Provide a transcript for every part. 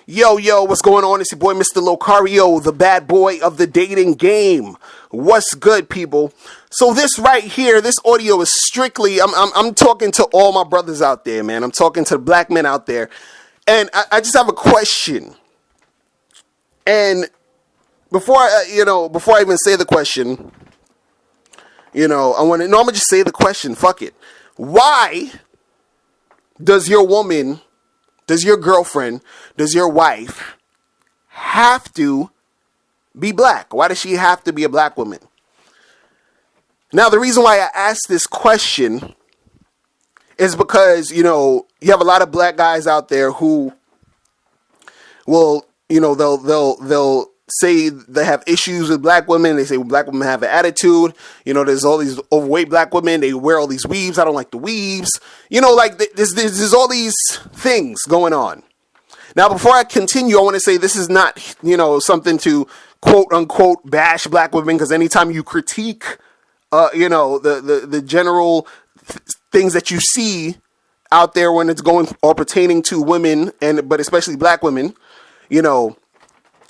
Yo, what's going on? It's your boy, Mr. Locario, the bad boy of the dating game. What's good, people? So this right here, this audio is strictly, I'm talking to all my brothers out there, man. I'm talking to the black men out there. And I just have a question. And before I even say the question, I'm gonna just say the question. Fuck it. Why does your woman, does your girlfriend, does your wife have to be black? Why does she have to be a black woman? Now, the reason why I asked this question is because, you have a lot of black guys out there who will, they'll say they have issues with black women. They say black women have an attitude. There's all these overweight black women. They wear all these weaves. I don't like the weaves. There's all these things going on. Now, before I continue, I want to say this is not, something to quote unquote bash black women, because anytime you critique, the general things that you see out there when it's going or pertaining to women, but especially black women,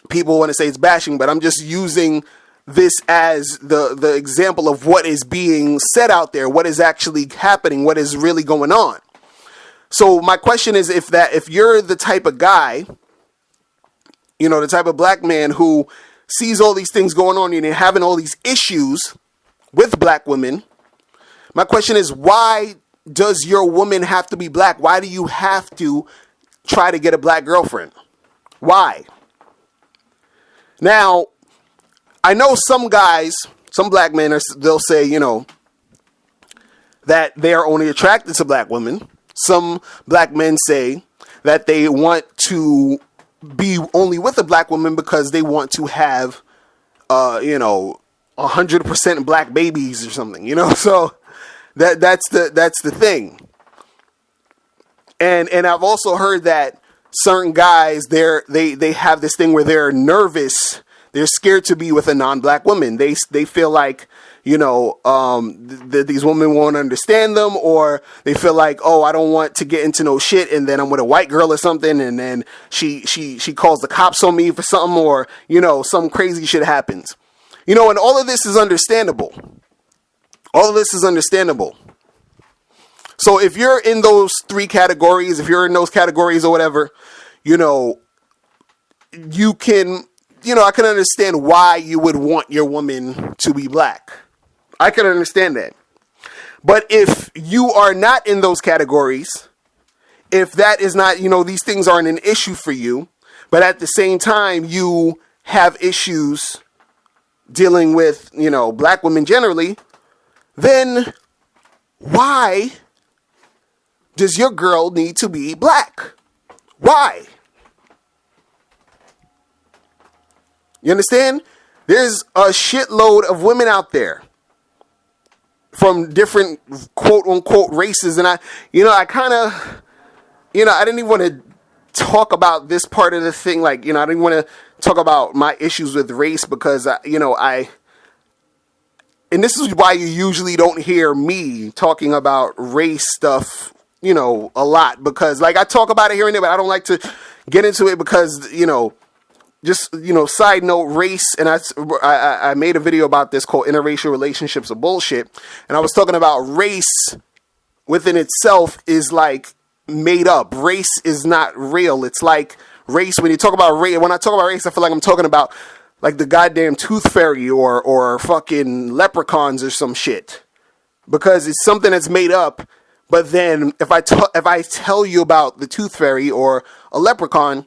people want to say it's bashing, but I'm just using this as the example of what is being said out there, what is actually happening, what is really going on. So my question is, if you're the type of guy, the type of black man who sees all these things going on and you're having all these issues with black women, my question is, why does your woman have to be black? Why do you have to try to get a black girlfriend? Why? Now, I know some guys, some black men, they'll say, that they are only attracted to black women. Some black men say that they want to be only with a black woman because they want to have, 100% black babies or something, So that's the thing. And I've also heard that certain guys, they have this thing where they're nervous. They're scared to be with a non-black woman. They feel like, these women won't understand them, or they feel like, oh, I don't want to get into no shit, and then I'm with a white girl or something, and then she calls the cops on me for something, or, some crazy shit happens. And all of this is understandable. All of this is understandable. So if you're in those three categories, if you're in those categories or whatever, you can, I can understand why you would want your woman to be black. I can understand that. But if you are not in those categories, if that is not, these things aren't an issue for you, but at the same time you have issues dealing with, black women generally, then why does your girl need to be black? Why? You understand? There's a shitload of women out there from different quote unquote races. And I kind of, I didn't even want to talk about this part of the thing. Like, I didn't want to talk about my issues with race because, and this is why you usually don't hear me talking about race stuff, a lot, because like I talk about it here and there, but I don't like to get into it because, just, side note, race, and I made a video about this called Interracial Relationships are Bullshit, and I was talking about race within itself is like made up. Race is not real. It's like race, when you talk about race, when I talk about race, I feel like I'm talking about like the goddamn tooth fairy or fucking leprechauns or some shit, because it's something that's made up. But then if I tell you about the tooth fairy or a leprechaun,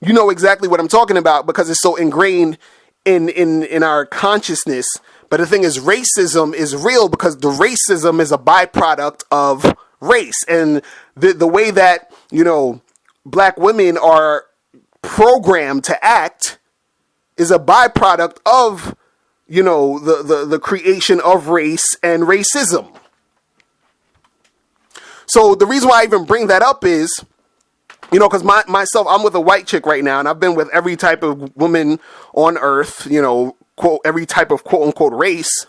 you know exactly what I'm talking about because it's so ingrained in our consciousness. But the thing is, racism is real because the racism is a byproduct of race. And the way that, black women are programmed to act is a byproduct of, the creation of race and racism. So the reason why I even bring that up is, because myself, I'm with a white chick right now, and I've been with every type of woman on earth, quote, every type of quote unquote race.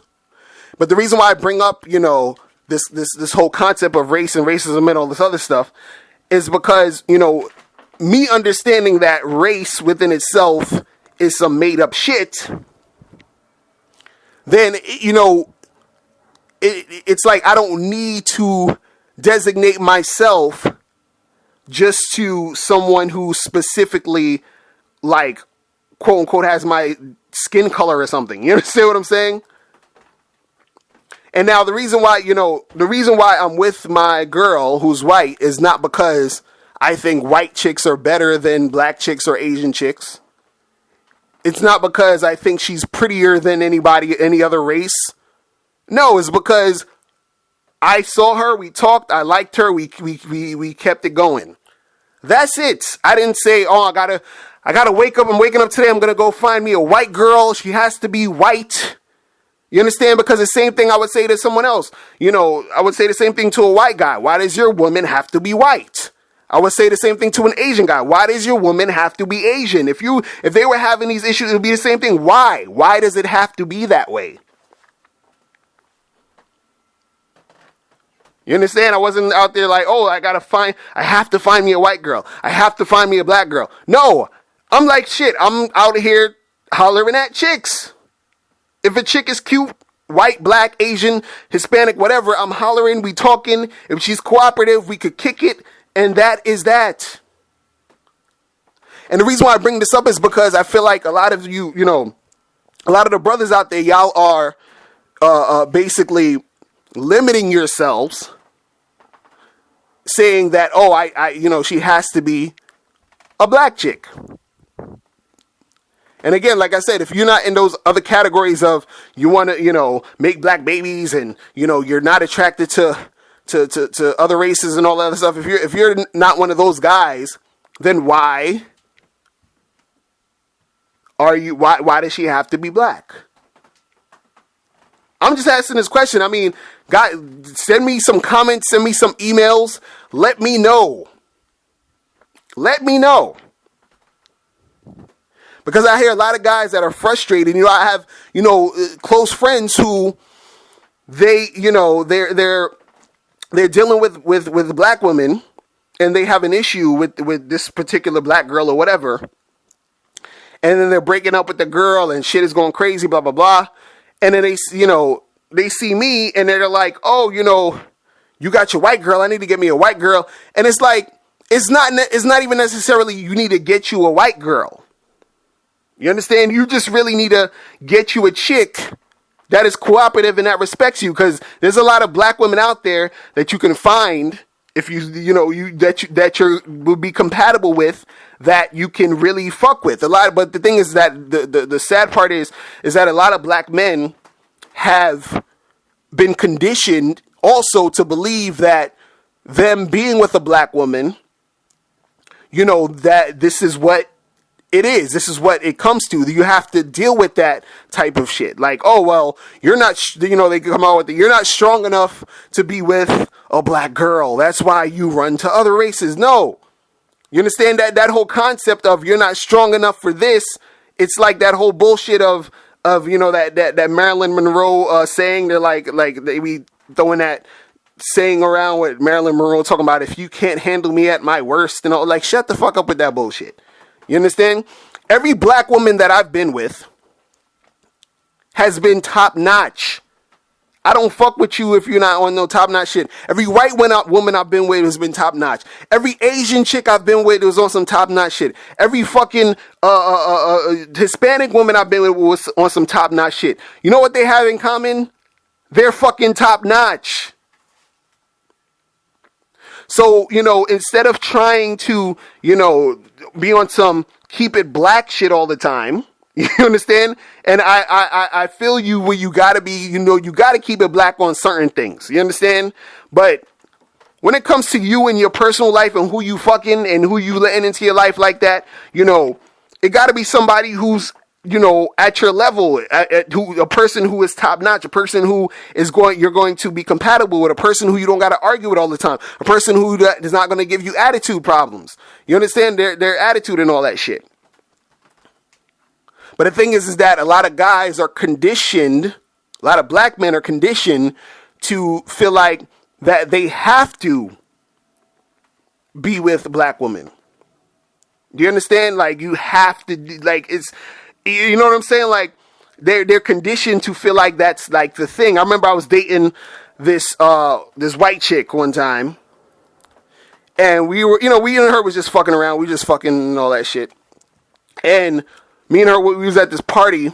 But the reason why I bring up, this whole concept of race and racism and all this other stuff is because, me understanding that race within itself is some made up shit, then, it's like I don't need to designate myself just to someone who specifically, like, quote unquote, has my skin color or something. You understand what I'm saying? And now the reason why I'm with my girl who's white is not because I think white chicks are better than black chicks or Asian chicks. It's not because I think she's prettier than any other race. No, it's because I saw her, we talked, I liked her, we kept it going. That's it. I didn't say, oh, I gotta wake up. I'm waking up today. I'm gonna go find me a white girl. She has to be white. You understand? Because the same thing I would say to someone else. I would say the same thing to a white guy. Why does your woman have to be white? I would say the same thing to an Asian guy. Why does your woman have to be Asian? If they were having these issues, it would be the same thing. Why? Why does it have to be that way? You understand? I wasn't out there like, oh, I have to find me a white girl. I have to find me a black girl. No, I'm like, shit, I'm out here hollering at chicks. If a chick is cute, white, black, Asian, Hispanic, whatever, I'm hollering, we talking. If she's cooperative, we could kick it. And that is that. And the reason why I bring this up is because I feel like a lot of you, a lot of the brothers out there, y'all are basically limiting yourselves, saying that, oh, she has to be a black chick. And again, like I said, if you're not in those other categories of you want to, make black babies and, you're not attracted to other races and all that other stuff, if you're not one of those guys, then why does she have to be black? I'm just asking this question. I mean, guys, send me some comments, send me some emails. Let me know. Because I hear a lot of guys that are frustrated. I have, close friends who they're dealing with black women, and they have an issue with this particular black girl or whatever. And then they're breaking up with the girl and shit is going crazy, blah, blah, blah. And then they see me and they're like, oh, you got your white girl. I need to get me a white girl. And it's like, it's not even necessarily you need to get you a white girl. You understand? You just really need to get you a chick that is cooperative and that respects you. Because there's a lot of black women out there that you can find if you will be compatible with, that you can really fuck with. But the thing is that the sad part is that a lot of black men have been conditioned also to believe that them being with a black woman, that this is what it is. This is what it comes to. You have to deal with that type of shit. Like, oh, well, you're not, they come out with you're not strong enough to be with a black girl. That's why you run to other races. No. You understand that whole concept of you're not strong enough for this? It's like that whole bullshit of that Marilyn Monroe saying. They're like they be throwing that saying around with Marilyn Monroe talking about, if you can't handle me at my worst, like, shut the fuck up with that bullshit. You understand? Every black woman that I've been with has been top notch. I don't fuck with you if you're not on no top notch shit. Every white woman I've been with has been top notch. Every Asian chick I've been with was on some top notch shit. Every fucking Hispanic woman I've been with was on some top notch shit. You know what they have in common? They're fucking top notch. So, instead of trying to, be on some keep it black shit all the time, you understand? And I feel you where you gotta be, you gotta keep it black on certain things. You understand? But when it comes to you and your personal life and who you fucking and who you letting into your life like that, it gotta be somebody who's, at your level, a person who is top notch, a person who you're going to be compatible with, a person who you don't got to argue with all the time, a person who is not going to give you attitude problems. You understand their attitude and all that shit. But the thing is that a lot of guys are conditioned, a lot of black men are conditioned to feel like that they have to be with black women. Do you understand? Like, you have to, like, it's, you know what I'm saying? Like, they're conditioned to feel like that's like the thing. I remember I was dating this white chick one time, and we were, we and her was just fucking around. We just fucking and all that shit. And me and her, we was at this party,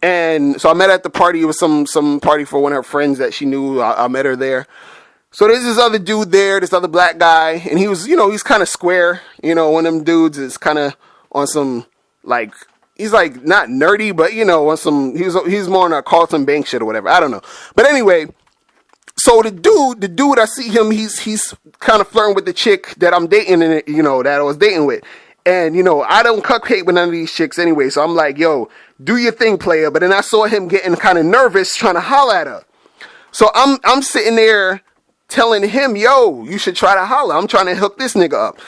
and so I met at the party. It was some party for one of her friends that she knew. I met her there. So there's this other dude there, this other black guy, and he was, he's kind of square. One of them dudes is kind of on some, like, he's like not nerdy, but on some, he's more on a Carlton Bank shit or whatever. I don't know. But anyway, so the dude, I see him, he's kind of flirting with the chick that I'm dating, and that I was dating with. And, I don't cupcake with none of these chicks anyway. So I'm like, yo, do your thing, player. But then I saw him getting kind of nervous trying to holler at her. So I'm sitting there telling him, yo, you should try to holler. I'm trying to hook this nigga up.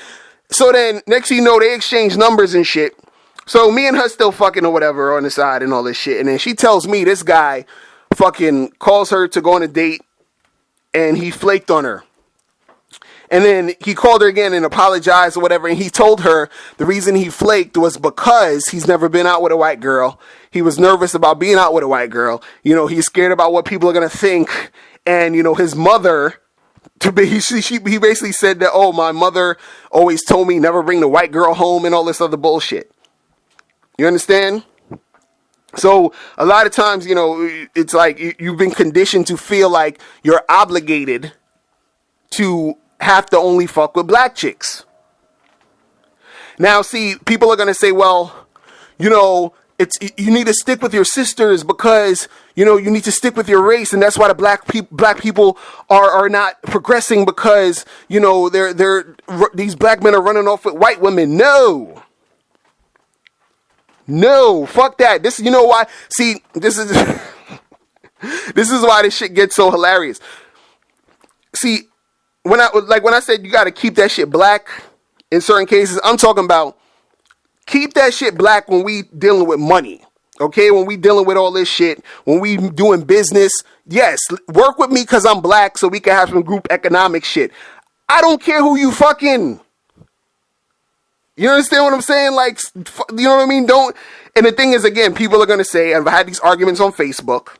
So then next thing you know, they exchange numbers and shit. So me and her still fucking or whatever on the side and all this shit. And then she tells me this guy fucking calls her to go on a date and he flaked on her. And then he called her again and apologized or whatever. And he told her the reason he flaked was because he's never been out with a white girl. He was nervous about being out with a white girl. He's scared about what people are going to think. And, his mother, he basically said that, oh, my mother always told me never bring the white girl home and all this other bullshit. You understand? So a lot of times, it's like you've been conditioned to feel like you're obligated to have to only fuck with black chicks. Now, see, people are going to say, well, you need to stick with your sisters because, you need to stick with your race. And that's why the black people are not progressing because, these black men are running off with white women. No, fuck that. This, why? See, this is, this is why this shit gets so hilarious. See, when I said you got to keep that shit black in certain cases, I'm talking about keep that shit black when we dealing with money. Okay, when we dealing with all this shit, when we doing business, yes, work with me because I'm black so we can have some group economic shit. I don't care who you fucking. You understand what I'm saying? Like, you know what I mean? And the thing is, again, people are going to say, and I've had these arguments on Facebook,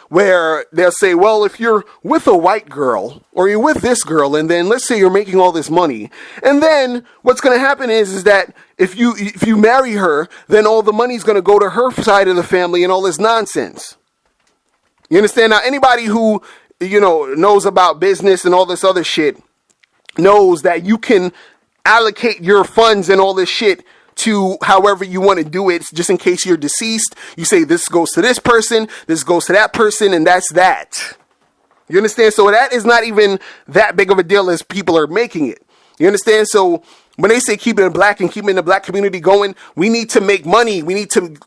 where they'll say, well, if you're with a white girl, or you're with this girl, and then let's say you're making all this money, and then what's going to happen is that if you marry her, then all the money's going to go to her side of the family and all this nonsense. You understand? Now, anybody who, knows about business and all this other shit knows that you can allocate your funds and all this shit to however you want to do it, just in case you're deceased. You say this goes to this person, this goes to that person, and that's that. You understand? So that is not even that big of a deal as people are making it. You understand? So when they say keeping it black and keeping the black community going, we need to make money. We need to,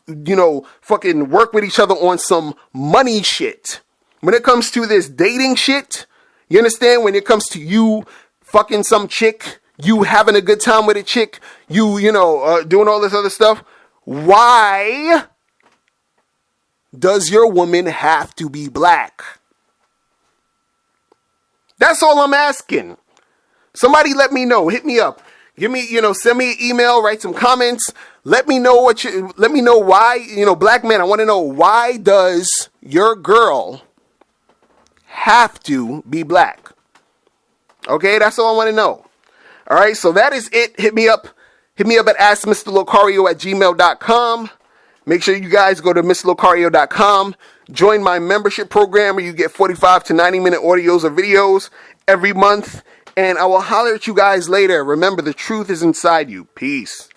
fucking work with each other on some money shit. When it comes to this dating shit, you understand? When it comes to you fucking some chick, you having a good time with a chick, doing all this other stuff, why does your woman have to be black? That's all I'm asking. Somebody let me know. Hit me up. Give me, send me an email, write some comments. Let me know why, black man, I want to know, why does your girl have to be black? Okay, that's all I want to know. All right, so that is it. Hit me up at askmrlocario@gmail.com. Make sure you guys go to mrlocario.com. Join my membership program where you get 45 to 90-minute audios or videos every month. And I will holler at you guys later. Remember, the truth is inside you. Peace.